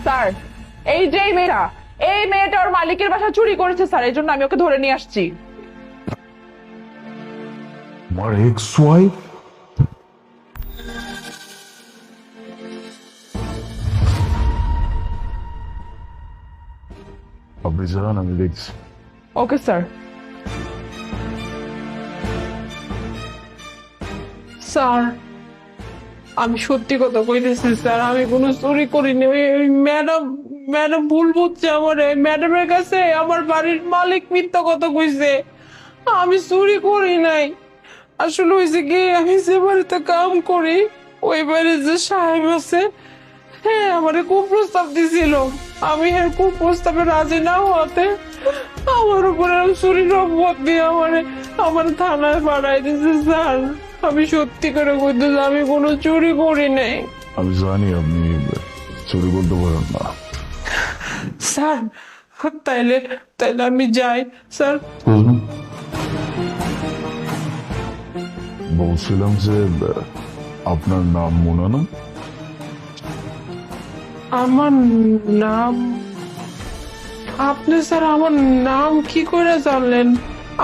Sir, এই যে এই মেয়েটা ওর মালিকের বাসা চুরি করেছে স্যার, এই জন্য আমি ওকে ধরে নিয়ে আসছি। আমার এক্স ওয়াইফ? আপনি যান, আমি দেখছি। Okay sir. স্যার, আমি সত্যি কথা কইতেছি স্যার, আমি কোনো চুরি করিনি। ওই ম্যাডাম ম্যাডাম ভুল বুঝছে আমার। ম্যাডামের কাছে আমার বাড়ির মালিক মিথ্যা কথা কইছে। আমি চুরি করি নাই। আসলে হয়েছে কি, আমি যে বাড়িতে কাম করি ওই বাড়ির যে সাহেব আছে, হ্যাঁ আমারে কুপ্রস্তাব দিছিল। আমি হ্যাঁ কুপ্রস্তাবে রাজি না হওয়াতে আমার উপরে চুরির অপবাদ দিয়ে আমার থানায় পাঠাই দিছে স্যার। আমি সত্যি করে কইতেছি আমি কোনো চুরি করি নাই। আমি জানি আপনি চুরি বলতে পারেন না। স্যার তাইলে তাইলে আমি যাই স্যার। বলছিলাম যে আপনার নাম মোনা না? আমার নাম? আপনি স্যার আমার নাম কি করে জানলেন?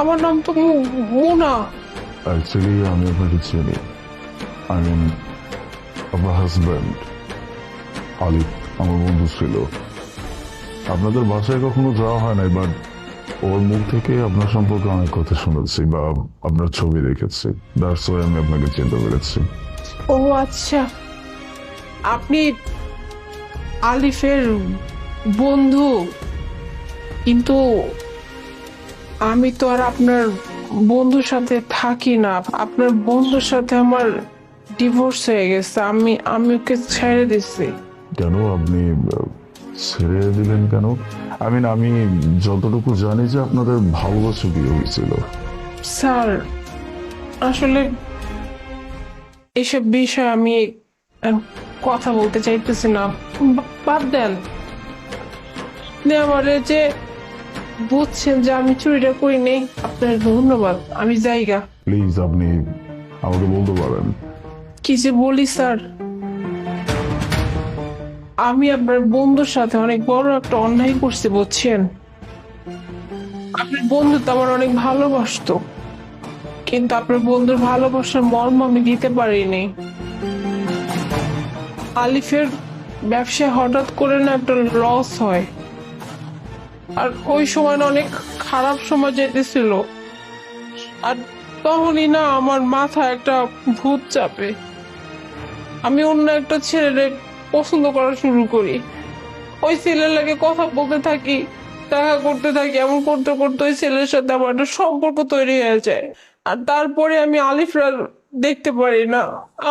আমার নাম তো মোনা। অ্যাকচুয়ালি আমি আপনাকে চিনি। আই মিন আপনার হাজব্যান্ড আলিফ আমার বন্ধু ছিল। আপনাদের বাসায় কখনো যাওয়া হয় নাই, বাট ওর মুখ থেকে আপনার সম্পর্কে অনেক কথা শুনেছি বা আপনার ছবি দেখেছি। দ্যাটস ওয়াই আমি আপনাকে চিনতে পেরেছি। ও আচ্ছা, আপনি আলিফের বন্ধু। কিন্তু আমি তো আর আপনার বন্ধুর সাথে থাকি না। আপনার বন্ধুর সাথে আমার ডিভোর্স হয়ে গেছে। আমি ওকে ছেড়ে দিছি। কেন আপনি ছেড়ে দিলেন কেন? আমি যতটুকু জানি যে আপনাদের ভালোবাসা বিয়ে হয়েছিল। স্যার আসলে এসব বিষয়ে আমি কথা বলতে চাইতেছি না। বাদ দেন। আপনি আমার যে বুঝছেন যে আমি চুরিটা করি নেই, আপনার ধন্যবাদ। আমি জায়গা প্লিজ আপনি আমাকে বলতে পারেন। কি যে বলি স্যার, আমি আপনার বন্ধুর সাথে অনেক বড় একটা অন্যায় করছি বুঝছেন। আপনার বন্ধু তো আমার অনেক ভালোবাসতো, কিন্তু আপনার বন্ধুর ভালোবাসার মর্ম আমি দিতে পারিনি। আলিফের ব্যবসায় হঠাৎ করে না একটা লস হয়, আর ওই সময় না অনেক খারাপ সময় যেতেছিল। আর তখনই না আমার মাথায় একটা ভূত চাপে। আমি অন্য একটা ছেলের পছন্দ করা শুরু করি। ওই ছেলের লাগে কথা বলতে থাকি, দেখা করতে থাকি। এমন করতে করতে ওই ছেলের সাথে আমার একটা সম্পর্ক তৈরি হয়ে যায়। আর তারপরে আমি আলিফরা দেখতে পারি না।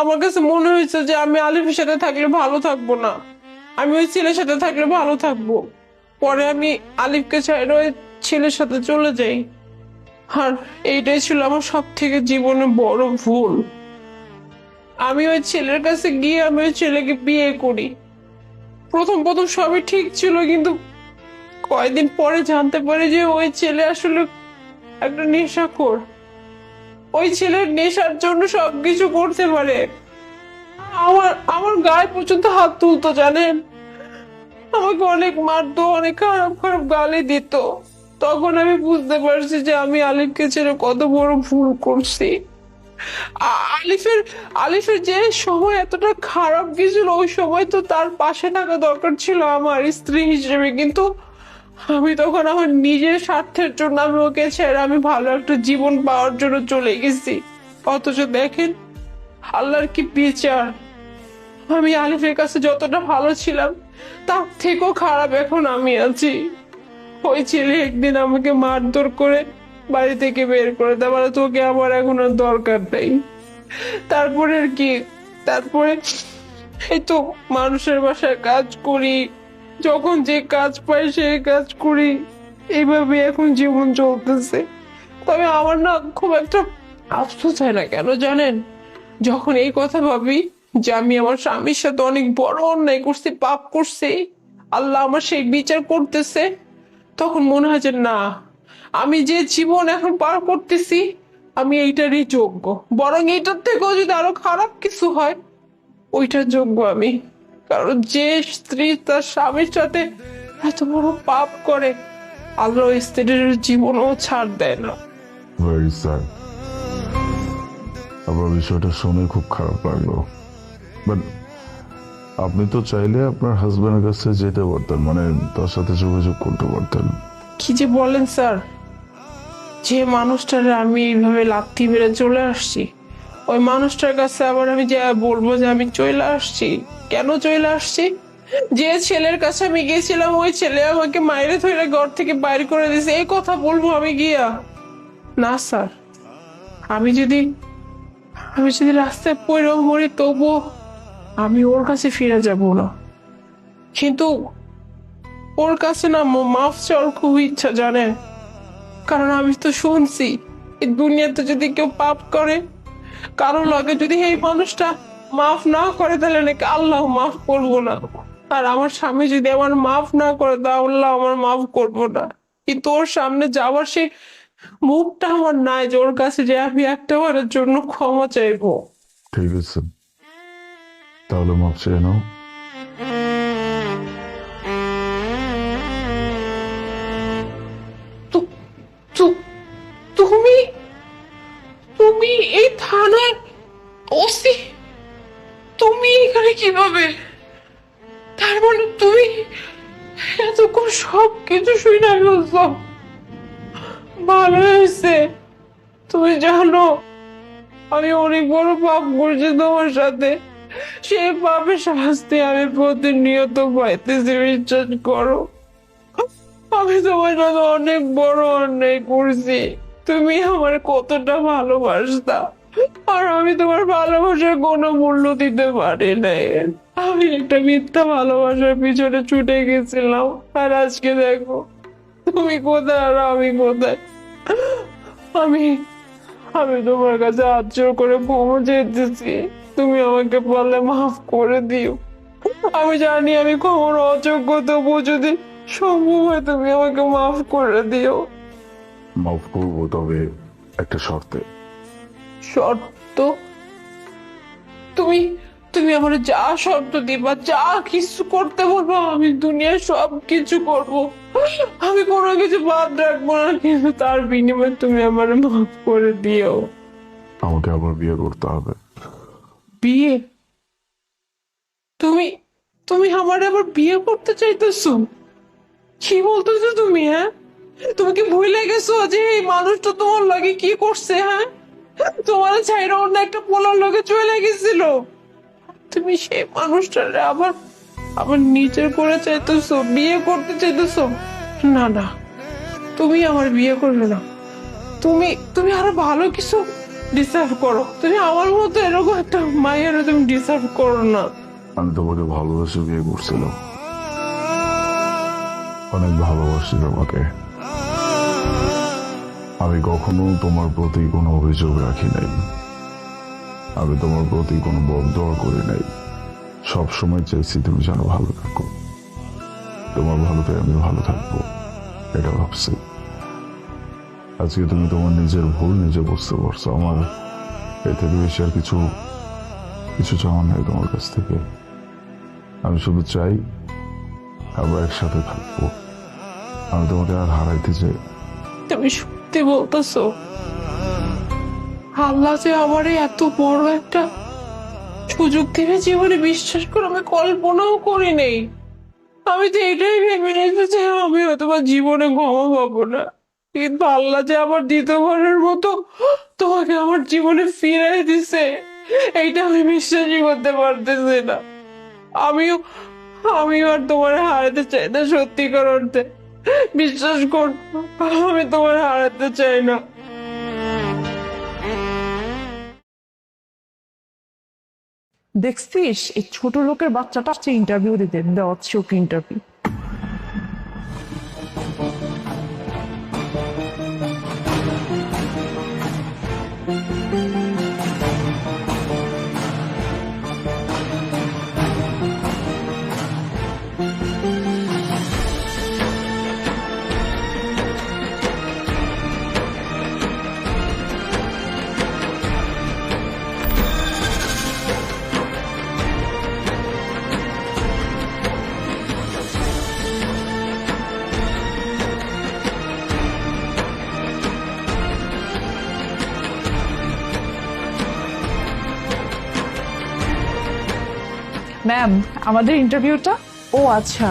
আমার কাছে মনে হয়েছে যে আমি আলিফের সাথে থাকলে ভালো থাকবো না, আমি ওই ছেলের সাথে থাকলে ভালো থাকবো। পরে আমি আলিফকে ছেড়ে ওই ছেলের সাথে চলে যাই। আর এইটাই ছিল আমার সব থেকে জীবনে বড় ভুল। আমি ওই ছেলের কাছে গিয়ে আমি ওই ছেলেকে বিয়ে করি। প্রথম প্রথম সবই ঠিক ছিল, কিন্তু কয়েকদিন পরে জানতে পারি যে ওই ছেলে আসলে একটা নেশাখোর। ওই ছেলের নেশার জন্য সবকিছু করতে পারে। আমার আমার গায়ে পর্যন্ত হাত তুলতো জানেন। আমাকে অনেক মারতো, অনেক খারাপ খারাপ গালি দিত। তখন আমি বুঝতে পারছি যে আমি আলিফকে ছেড়ে কত বড় ভুল করছি। আলিফের আলিফের যে সময় এতটা খারাপ গেছিল, ওই সময় তো তার পাশে থাকা দরকার ছিল আমার স্ত্রী হিসেবে। কিন্তু আমি তখন আমার নিজের স্বার্থের জন্য আমি ওকে ছেড়ে আমি ভালো একটা জীবন পাওয়ার জন্য চলে গেছি। অথচ দেখেন আল্লাহর কি বিচার। আমি আলিফের কাছে যতটা ভালো ছিলাম তার থেকেও খারাপ এখন আমি আছি। ওই ছেলে একদিন আমাকে মারধর করে বাড়ি থেকে বের করে দেয়, মানে তোকে আমার এখন আর দরকার নেই। তারপরে আর কি, তারপরে এই তো মানুষের বাসায় কাজ করি, যখন যে কাজ পাই সেই কাজ করি। এইভাবে এখন জীবন চলতেছে। তবে আমার না খুব একটা আফসোস হয় না, কেন জানেন? যখন এই কথা ভাবি যে আমি আমার স্বামীর সাথে অনেক বড় অন্যায় করছি, পাপ করছি, আল্লাহ আমার সেই বিচার করতেছে, তখন মনে হয় যে না, আমি যে জীবন এখন পার করতেছি আমি এইটারই যোগ্য। বরং এইটার থেকেও যদি আরো খারাপ কিছু হয় ওইটার যোগ্য আমি। কারণ যে স্ত্রী তার স্বামীর সাথে এত বড় পাপ করে, আল্লাহ ওই স্ত্রীর জীবনও ছাড় দেয় না। Very sad. আপনার বিষয়টা শুনে খুব খারাপ লাগলো, বাট আপনি তো চাইলে আপনার হাজবেন্ডের কাছে যেতে পারতেন, মানে তার সাথে যোগাযোগ করতে পারতেন। কি যে বলেন স্যার, যে মানুষটার আমি এইভাবে লাথি মেরে চলে আসছি, ওই মানুষটার কাছে আবার আমি যে বলবো যে আমি চলে আসছি? কেন চলে আসছি? যে ছেলের কাছে আমি গিয়েছিলাম ওই ছেলে আমাকে মাইরে ধরে ঘর থেকে বাইর করে দিয়েছে, এই কথা বলবো আমি গিয়া? না স্যার, আমি যদি রাস্তায় পড়ে মরি তবুও আমি ওর কাছে ফিরে যাব না। কিন্তু ওর কাছে না মাফ চাওয়ার খুব ইচ্ছা, জানেন? কারণ আমি তো শুনছি এই দুনিয়াতে যদি কেউ পাপ করে, কারো লাগে যদি এই মানুষটা মাফ না করে, তাহলে নাকি আল্লাহ মাফ করবো না। আর আমার স্বামী যদি আমার মাফ না করে, তাহলে আল্লাহ আমার মাফ করবো না। কিন্তু ওর সামনে যাওয়ার সেই মুখটা আমার নাই যে ওর কাছে যে আমি একটা বারের জন্য ক্ষমা চাইবো। ঠিক আছে, তাহলে মাপ চেয়ে নাও। তু- তু- তুমি তুমি এই থানার ওসি? তুমি এখানে কিভাবে? তার মানে তুমি এতক্ষণ সব কিছু শুনে ফেলছো। ভালো হয়েছে। তুমি জানো আমি অনেক বড় পাপ করছি তোমার সাথে, সেই পাপের শাস্তি আমি প্রতিনিয়ত পাইতেছি, বিশ্বাস করো। আমি তোমার সাথে অনেক বড় অন্যায় করছি। তুমি আমার কতটা ভালোবাসতা, আর আমি তোমার ভালোবাসার কোনো মূল্য দিতে পারি নাই। আমি একটা মিথ্যা ভালোবাসার পিছনে ছুটে গেছিলাম, আর আজকে দেখো তুমি কোথায় আর আমি কোথায়। আমি আমি তোমার কাছে হাত জোর করে ক্ষমা চেয়েছি, তুমি আমাকে পারলে মাফ করে দিও। আমি জানি আমি ক্ষমার অযোগ্য, তবু যদি সম্ভব হয় তুমি আমাকে মাফ করে দিও। মাফ করবো, তবে একটা শর্তে। শর্ত? তুমি তুমি আমার যা শর্ত দিবা, যা কিছু করতে বলবো, আমি দুনিয়ার সব কিছু করবো। আমি কোনো কিছু বাদ রাখবো না, কিন্তু তার বিনিময়ে তুমি আমার মাফ করে দিও। আমাকে আবার বিয়ে করতে হবে। বিয়ে? তুমি তুমি আমার আবার বিয়ে করতে চাইতেছো? কি বলতেছো তুমি? হ্যাঁ, তুমি কি ভুলে গেছো যে এই মানুষটা তোমার লাগে কি করছে? হ্যাঁ, তোমার ছাইরা অন্য একটা পোলার লগে চলে গেছিল। তুমি সেই মানুষটারে আবার আবার নিজের করে চাইতেছো, বিয়ে করতে চাইতেছো? না না, তুমি আমার বিয়ে করবে না। তুমি তুমি আরো ভালো কিছু ডিসার্ভ করো। তুমি আমার মতো এরকম একটা মায়ের তুমি ডিসার্ভ করো না। আমি তোমাকে ভালোবেসে বিয়ে করছিলাম, অনেক ভালোবাসি তোমাকে। আমি কখনো তোমার প্রতি কোনো অভিযোগ রাখি নাই, আমি তোমার প্রতি কোনো বদদোয়া করি নাই। সবসময় চেয়েছি তুমি যেন ভালো থাকো, তোমার ভালোতে আমি ভালো থাকবো, এটা ভাবছি। আজকে তুমি তোমার নিজের ভুল নিজে বুঝতে পারছো। আমার এর থেকে বেশি আর কিছু কিছু চাওয়ার নেই তোমার কাছ থেকে। আমি শুধু চাই আমরা একসাথে থাকবো, আমি তোমাকে আর হারাইতে চাই। তুমি সত্যি বলতেছো? আল্লাহ যে আমার এত বড় একটা সুযোগ দেবে জীবনে, বিশ্বাস করে আমি কল্পনাও করি নেই। আমি তো এটাই ভেবে নিয়েছি যে আমি হয়তো বা জীবনে ক্ষমা পাবো না, কিন্তু আল্লাহ যে আমার দ্বিতীয়বারের মতো তোমাকে আমার জীবনে ফিরাই দিছে, এইটা আমি বিশ্বাসই করতে পারতেছি না। আমিও আমিও আর তোমার হারাতে চাই না, সত্যিকার অর্থে বিশ্বাস কর, আমি তোমার হারাতে চাই না। দেখছিস এই ছোট লোকের বাচ্চাটা আসছে ইন্টারভিউ দিতে, দেওয়াচ্ছি ওকে ইন্টারভিউ। ম্যাম, আমাদের ইন্টারভিউটা। ও আচ্ছা,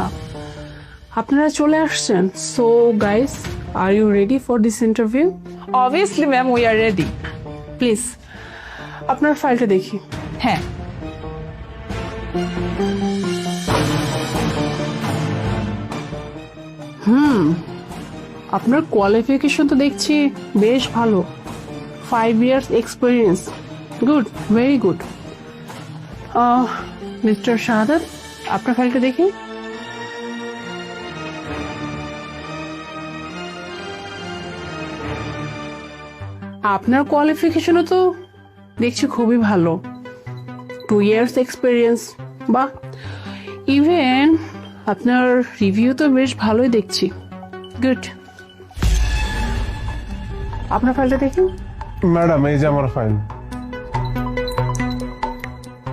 আপনারা চলে আসছেন। So guys, are you ready for this interview? Obviously ma'am, we are ready. Please আপনার ফাইলটা দেখি। হ্যাঁ। আপনার কোয়ালিফিকেশন তো দেখছি বেশ ভালো, 5 years experience, good, very good. Mister Shahadat, আপনার ফাইলটা দেখি। আপনার কোয়ালিফিকেশনও তো দেখছি খুবই ভালো, 2 years এক্সপিরিয়েন্স, বা ইভেন আপনার রিভিউ তো বেশ ভালোই দেখছি, গুড। আপনার ফাইলটা দেখুন। ম্যাডাম, এই যে আমার ফাইল।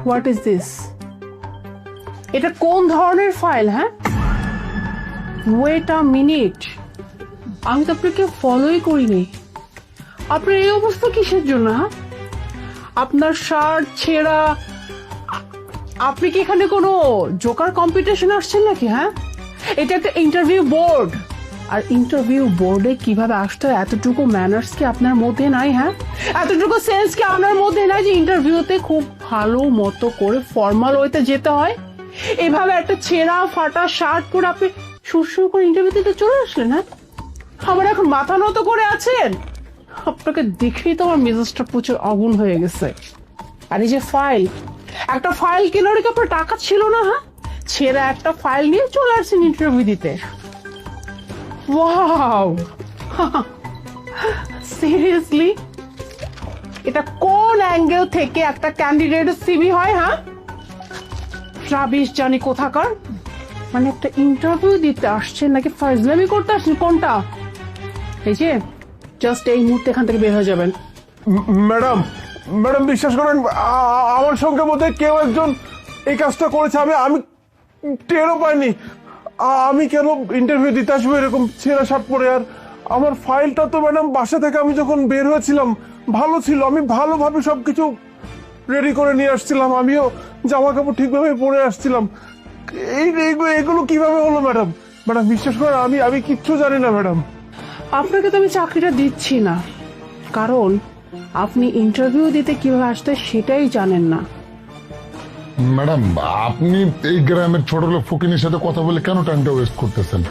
What is this? এটা কোন ধরনের ফাইল? হ্যাঁ, ওয়েট আ মিনিট, আমি তো আপনাকে ফলোই করিনি। আপনার এই অবস্থা কিসের জন্য? হ্যাঁ, আপনার শার্ট ছেঁড়া। আপনি কি এখানে কোনো জোকার কম্পিটিশন আসছেন নাকি? হ্যাঁ, এটা একটা ইন্টারভিউ বোর্ড, আর ইন্টারভিউ বোর্ডে কিভাবে আসতে হয় এতটুকু ম্যানার্স কি আপনার মধ্যে নাই? হ্যাঁ, এতটুকু সেন্স কি আপনার মধ্যে নাই যে ইন্টারভিউতে খুব ভালো মতো করে ফর্মাল ওয়েতে যেতে হয়? এভাবে একটা ছেঁড়া ফাটা শার্ট পরে আপনি সুরসুর করে ইন্টারভিউতে চলে আসলেন? হ্যাঁ, আমার এখন মাথা নত করে আছেন? আপনাকে দেখেই তো আমার মেজাজটা প্রচুর আগুন হয়ে গেছে। আর এই যে ফাইল, একটা ফাইল কেনার কি আপনার টাকা ছিল না? হ্যাঁ, ছেঁড়া একটা ফাইল নিয়ে চলে আসছেন ইন্টারভিউ দিতে। ওয়াও, সিরিয়াসলি, এটা কোন অ্যাঙ্গেল থেকে একটা ক্যান্ডিডেটের সিভি হয়? হ্যাঁ, রাবিশ জানি কোথাকার। মানে একটা ইন্টারভিউ দিতে আসছেন নাকি ফাজলামি করতে আসছেন, কোনটা? এই যে জাস্ট এই মুহূর্তে এখান থেকে বের হয়ে যাবেন। ম্যাডাম, ম্যাডাম বিশ্বাস করেন, আমার সঙ্গে বোধহয় কেউ একজন এই কাজটা করেছে। আমি টেরও পাইনি। আমি কেন ইন্টারভিউ দিতে আসবো এরকম ছেঁড়া শার্ট পরে? আর আমার ফাইলটা তো ম্যাডাম বাসা থেকে আমি যখন বের হয়েছিলাম ভালো ছিল, আমি ভালোভাবে সবকিছু রেডি করে নিয়ে আসছিলাম, আমিও জামা কাপড় ঠিকভাবে পরে আসছিলাম। এগুলো কিভাবে হলো ম্যাডাম? ম্যাডাম বিশ্বাস করেন, আমি কিচ্ছু জানি না ম্যাডাম। আপনাকে তো আমি চাকরিটা দিচ্ছি না, কারণ আপনি ইন্টারভিউ দিতে কিভাবে আসতে সেটাই জানেন না। ম্যাডাম, আপনি এই গ্রামের ছোট লোক ফকিনের সাথে কথা বলে কেন টাইমটা ওয়েস্ট করতেছেন?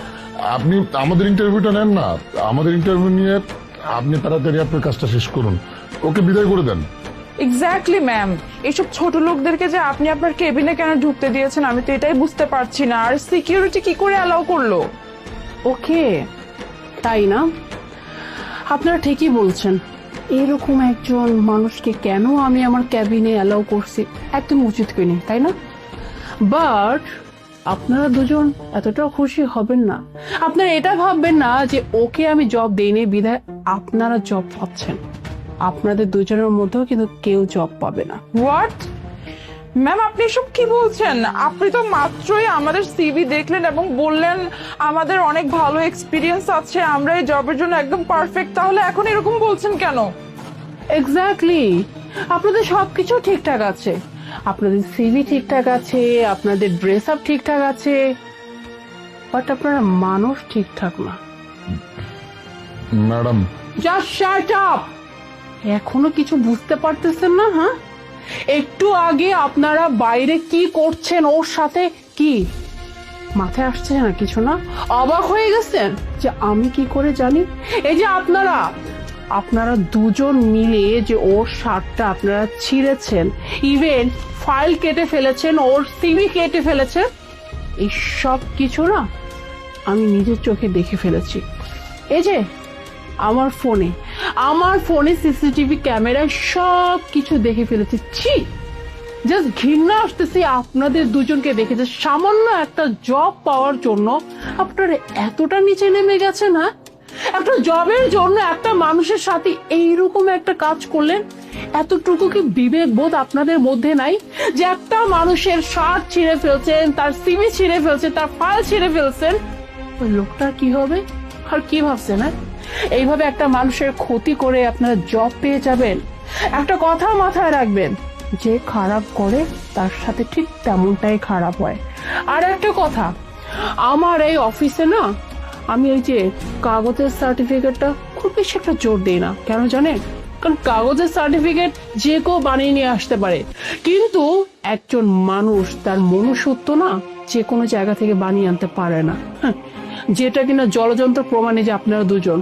আপনি আমাদের ইন্টারভিউটা নেন না, আমাদের ইন্টারভিউ নিয়ে আপনি তাড়াতাড়ি আপনার কাজটা শেষ করুন, ওকে বিদায় করে দেন। এক্স্যাক্টলি ম্যাম, এইসব ছোট লোকদেরকে যে আপনি আপনার কেবিনে কেন ঢুকতে দিয়েছেন আমি তো এটাই বুঝতে পারছি না। আর সিকিউরিটি কি করে অ্যালাউ করলো? ওকে, তাই না? আপনারা ঠিকই বলছেন, এরকম একজন মানুষকে কেন আমি আমার ক্যাবিনে অ্যালাউ করছি, একদম উচিত করিনি, তাই না? বাট আপনারা দুজন এতটাও খুশি হবেন না। আপনারা এটা ভাববেন না যে ওকে আমি জব দেইনি বিধায় আপনারা জব পাচ্ছেন। আপনাদের দুজনের মধ্যেও কিন্তু কেউ জব পাবে না। হোয়াট ম্যাম, আপনি এসব কি বলছেন? আপনি তো মাত্রই আমাদের সিভি দেখলেন এবং বললেন আমাদের অনেক ভালো এক্সপিরিয়েন্স আছে, আমরা এই জবের জন্য একদম পারফেক্ট, তাহলে এখন এরকম বলছেন কেন? এক্স্যাক্টলি, আপনাদের সবকিছু ঠিকঠাক আছে, আপনাদের সিভি ঠিকঠাক আছে, আপনাদের ড্রেস আপ ঠিকঠাক আছে, বাট আপনারা মানুষ ঠিকঠাক না। Madam, just shut up! এখনো কিছু বুঝতে পারতেছেন না? হ্যাঁ, একটু আগে আপনারা বাইরে কি করছেন, ওর সাথে কি মাথায় আসছে না কিছু? না অবাক হয়ে গেছেন যে আমি কি করে জানি? এই যে আপনারা দুজন মিলে যে ওর শার্টটা আপনারা ছিঁড়েছেন, ইভেন ফাইল কেটে ফেলেছেন, ওর সিভি কেটে ফেলেছেন, এই সব কিছু না আমি নিজের চোখে দেখে ফেলেছি। এই যে আমার ফোনে সিসিটিভি ক্যামেরায় সব কিছু দেখে ফেলেছি। ছি, জাস্ট ঘৃণা আসতেছে আপনাদের দুজনকে দেখে, যে সামান্য একটা জব পাওয়ার জন্য আপনারা এতটা নিচে নেমে গেছেন। হ্যাঁ, একটা জবের জন্য একটা মানুষের সাথে এইরকম একটা কাজ করলেন? এতটুকু কি বিবেক বোধ আপনাদের মধ্যে নাই যে একটা মানুষের শার্ট ছিঁড়ে ফেলছেন, তার সিভি ছিঁড়ে ফেলছেন, তার ফাইল ছিঁড়ে ফেলছেন, ওই লোকটার কি হবে? আর কি ভাবছেন? হ্যাঁ, এইভাবে একটা মানুষের ক্ষতি করে আপনারা জব পেয়ে যাবেন? একটা কথা মাথায় রাখবেন, যে খারাপ করে তার সাথে ঠিক তেমনটাই খারাপ হয়। আর একটা কথা, আমার এই অফিসে না আমি এই যে কাগজের সার্টিফিকেটটা খুব বেশি একটা জোর দিই না, কেন জানেন? কারণ কাগজের সার্টিফিকেট যে কেউ বানিয়ে নিয়ে আসতে পারে, কিন্তু একজন মানুষ তার মনুষ্যত্ব না যে কোনো জায়গা থেকে বানিয়ে আনতে পারে না। যেটা কিনা জলযন্ত্র প্রমাণে যে আপনারা দুজন।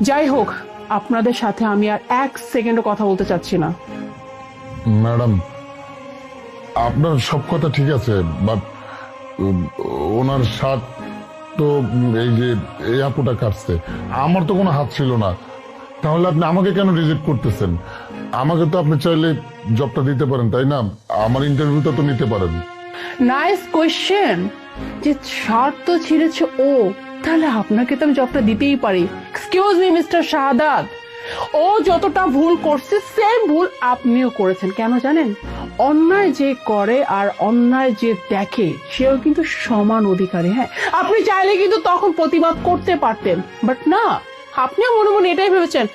যাই হোক, আপনাদের সাথে আমি আর এক সেকেন্ডও কথা বলতে চাচ্ছি না। ম্যাডাম, আপনার সব কথা ঠিক আছে, বাট ওনার শার্ট তো এই যে এই আপুটা কাটছে, আমার তো কোনো হাত ছিল না। তাহলে আপনি আমাকে কেন রিজেক্ট করতেছেন? আমাকে তো আপনি চাইলে জবটা দিতে পারেন, তাই না? আমার ইন্টারভিউটা তো নিতে পারেন। Nice question. যে শার্ট তো ছিঁড়েছে ও, তাহলে আপনাকে তো আমি জবটা দিতেই পারি। এক্সকিউজ মি মিস্টার শাহাদাত, ও যতটা ভুল করছে সেম ভুল আপনিও করেছেন। কেন জানেন? অন্যায় যে করে আর অন্যায় যে দেখে সেও কিন্তু সমান অধিকারী। হ্যাঁ, আপনি চাইলে কিন্তু তখন প্রতিবাদ করতে পারতেন, বাট না, আপনিও মনে মনে এটাই ভেবেছেন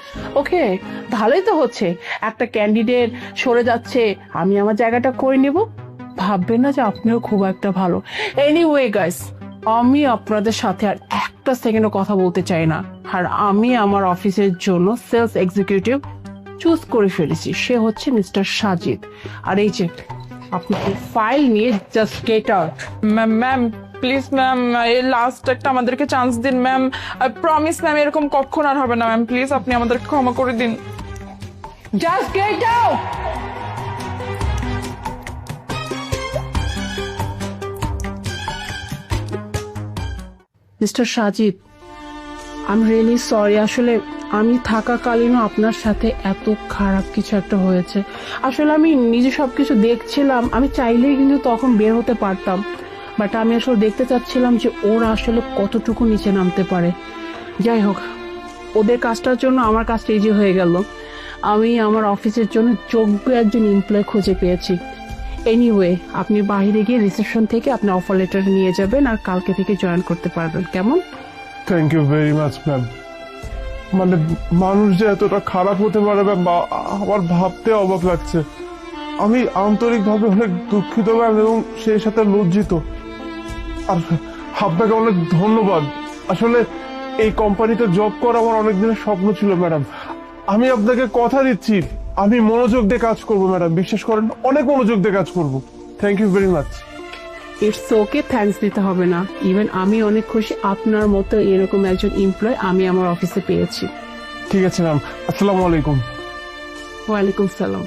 ওকে ভালোই তো হচ্ছে, একটা ক্যান্ডিডেট সরে যাচ্ছে, আমি আমার জায়গাটা করে নেব। ভাববেন না যে আপনিও খুব একটা ভালো। এনিওয়ে গাইস, আমি আপনাদের সাথে আর একটা সেকেন্ডও কথা বলতে চাই না। আর আমি আমার অফিসের জন্য সেলস এক্সিকিউটিভ চুজ করে ফেলেছি, সে হচ্ছে মিস্টার সাজিদ। আর এই যে আপনি ফাইল নিয়ে just get out. Ma'am please ma'am, এই লাস্ট একটা আমাদেরকে চান্স দিন ম্যাম। প্রমিস ম্যাম, এরকম কখন আর হবে না ম্যাম। প্লিজ আপনি আমাদেরকে ক্ষমা করে দিন। Just get out. Mister Sajid, I am really sorry. আসলে আমি থাকাকালীনও আপনার সাথে এত খারাপ কিছু একটা হয়েছে। আসলে আমি নিজে সবকিছু দেখছিলাম, আমি চাইলেই কিন্তু তখন বের হতে পারতাম, বাট আমি আসলে দেখতে চাচ্ছিলাম যে ওরা আসলে কতটুকু নিচে নামতে পারে। যাই হোক, ওদের কাজটার জন্য আমার কাজটা ইজি হয়ে গেল। আমি আমার অফিসের জন্য যোগ্য একজন এমপ্লয় খুঁজে পেয়েছি। এনিওয়ে, আপনি বাইরে গিয়ে রিসেপশন থেকে আপনি অফার লেটার নিয়ে যাবেন আর কালকে থেকে জয়েন করতে পারবেন, কেমন? Thank you very much ma'am. মানে মানুষ যে এতটা খারাপ হতে পারে ম্যাম, আমার ভাবতে অবাক লাগছে। আমি আন্তরিকভাবে অনেক দুঃখিত ম্যাম, এবং সেই সাথে লজ্জিত। আর আপনাকে অনেক ধন্যবাদ। আসলে এই কোম্পানিতে জব করা আমার অনেক দিনের স্বপ্ন ছিল ম্যাডাম। আমি আপনাকে কথা দিচ্ছি, আমি মনোযোগ দিয়ে কাজ করবো ম্যাডাম, বিশ্বাস করেন, অনেক মনোযোগ দিয়ে কাজ করবো। Thank you very much. It's okay, thanks দিতে হবে না। ইভেন আমি অনেক খুশি আপনার মতো এরকম একজন এমপ্লয় আমি আমার অফিসে পেয়েছি। ঠিক আছে ম্যাম, আসসালামু আলাইকুম। ওয়ালাইকুম সালাম।